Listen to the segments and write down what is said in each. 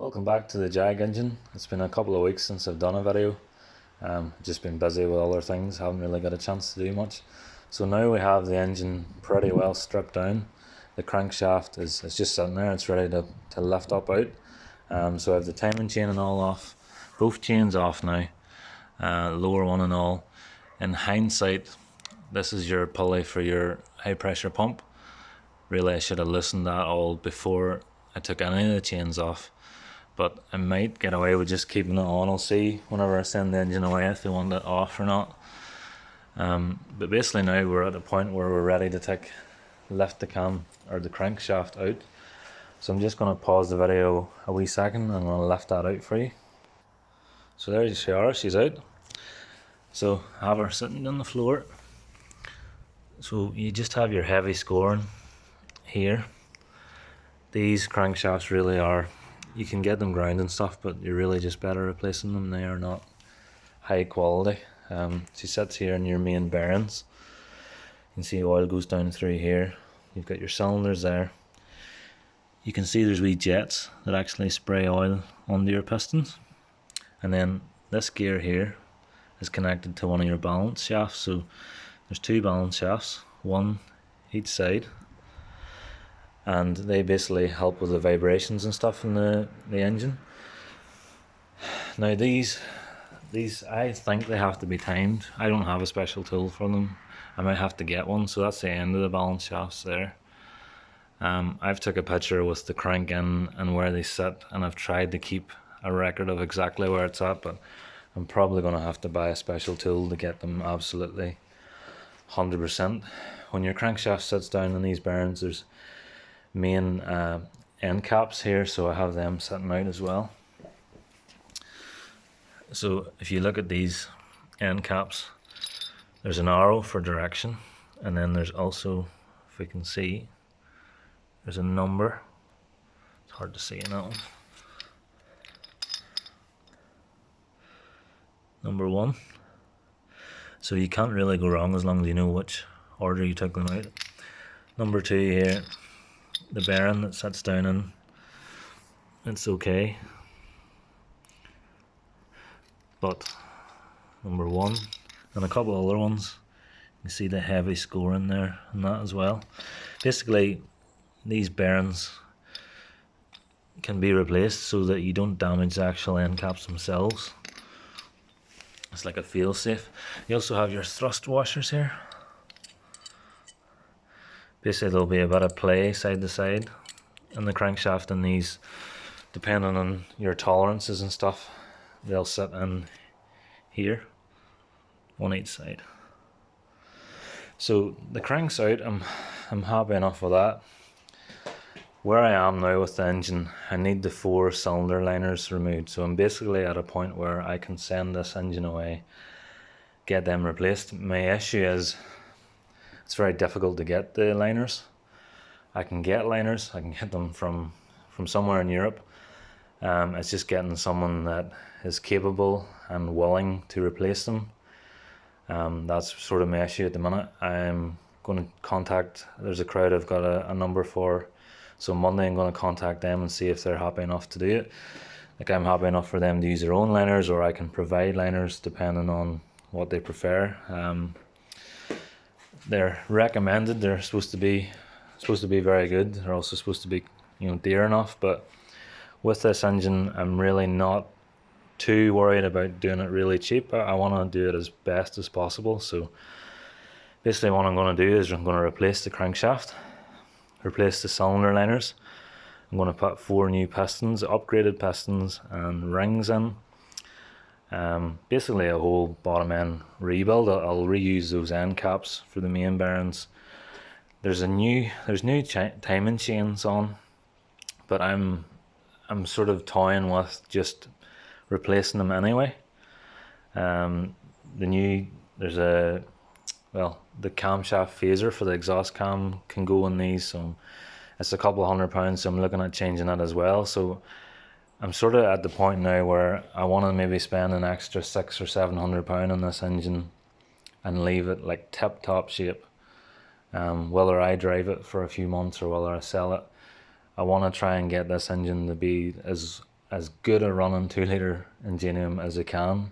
Welcome back to the Jag engine. It's been a couple of weeks since I've done a video. Just been busy with other things, haven't really got a chance to do much. So now we have the engine pretty well stripped down. The crankshaft is just sitting there, it's ready to lift up out. So I have the timing chain and all off, both chains off now, lower one and all. In hindsight, this is your pulley for your high pressure pump. Really, I should have loosened that all before I took any of the chains off. But I might get away with just keeping it on. I'll see whenever I send the engine away if they want it off or not. But basically now we're at a point where we're ready to lift the crankshaft out. So I'm just going to pause the video a wee second and I'm going to lift that out for you. So there she are, she's out. So I have her sitting on the floor. So you just have your heavy scoring here. These crankshafts really are, you can get them ground and stuff, but you're really just better replacing them. They are not high quality. She sits here in your main bearings. You can see oil goes down through here. You've got your cylinders there. You can see there's wee jets that actually spray oil onto your pistons. And then this gear here is connected to one of your balance shafts. So there's two balance shafts, one each side. And they basically help with the vibrations and stuff in the engine. Now these I think they have to be timed. I don't have a special tool for them. I might have to get one. So that's the end of the balance shafts there. I've took a picture with the crank in and where they sit, and I've tried to keep a record of exactly where it's at, but I'm probably going to have to buy a special tool to get them absolutely 100%. When your crankshaft sits down in these bearings, there's main end caps here, so I have them sitting out as well. So if you look at these end caps, there's an arrow for direction, and then there's also, if we can see, there's a number. It's hard to see in that one. Number 1. So you can't really go wrong as long as you know which order you took them out. Number 2 here, the bearing that sits down in, it's okay. But number 1 and a couple of other ones, you can see the heavy scoring there and that as well. Basically, these bearings can be replaced so that you don't damage the actual end caps themselves. It's like a fail safe. You also have your thrust washers here. Basically there'll be a bit of play side to side in the crankshaft, and these, depending on your tolerances and stuff, they'll sit in here, on each side. So the crank's out, I'm happy enough with that. Where I am now with the engine, I need the 4 cylinder liners removed. So I'm basically at a point where I can send this engine away, get them replaced. My issue is it's very difficult to get the liners. I can get liners, I can get them from somewhere in Europe. It's just getting someone that is capable and willing to replace them. That's sort of my issue at the minute. I'm going to contact, there's a crowd I've got a number for. So Monday I'm going to contact them and see if they're happy enough to do it. Like, I'm happy enough for them to use their own liners, or I can provide liners depending on what they prefer. They're recommended. They're supposed to be very good. They're also supposed to be, dear enough. But with this engine, I'm really not too worried about doing it really cheap. I want to do it as best as possible. So basically what I'm going to do is I'm going to replace the crankshaft, replace the cylinder liners. I'm going to put 4 new pistons, upgraded pistons and rings in. Basically a whole bottom end rebuild. I'll reuse those end caps for the main bearings. There's new timing chains on, but I'm sort of toying with just replacing them anyway. The camshaft phaser for the exhaust cam can go in these, so it's a couple of £100, so I'm looking at changing that as well. So I'm sort of at the point now where I want to maybe spend an extra £600 or £700 on this engine and leave it like tip top shape. Whether I drive it for a few months or whether I sell it, I want to try and get this engine to be as as good a running 2-litre Ingenium as I can,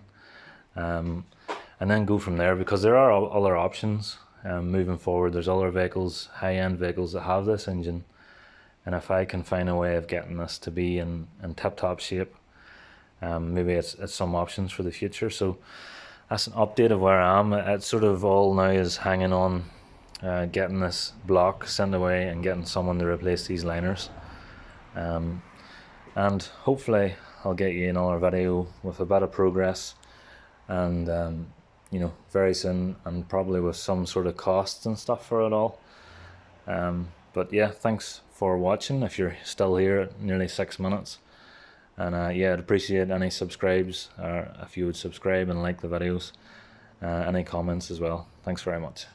and then go from there, because there are other options moving forward. There's other vehicles, high-end vehicles, that have this engine, and if I can find a way of getting this to be in tip-top shape, maybe it's some options for the future. So that's an update of where I am. It's sort of all now is hanging on getting this block sent away and getting someone to replace these liners, and hopefully I'll get you another video with a bit of progress, and you know, very soon, and probably with some sort of costs and stuff for it all. But yeah, thanks for watching if you're still here at nearly 6 minutes. And yeah, I'd appreciate any subscribes, or if you would subscribe and like the videos, any comments as well. Thanks very much.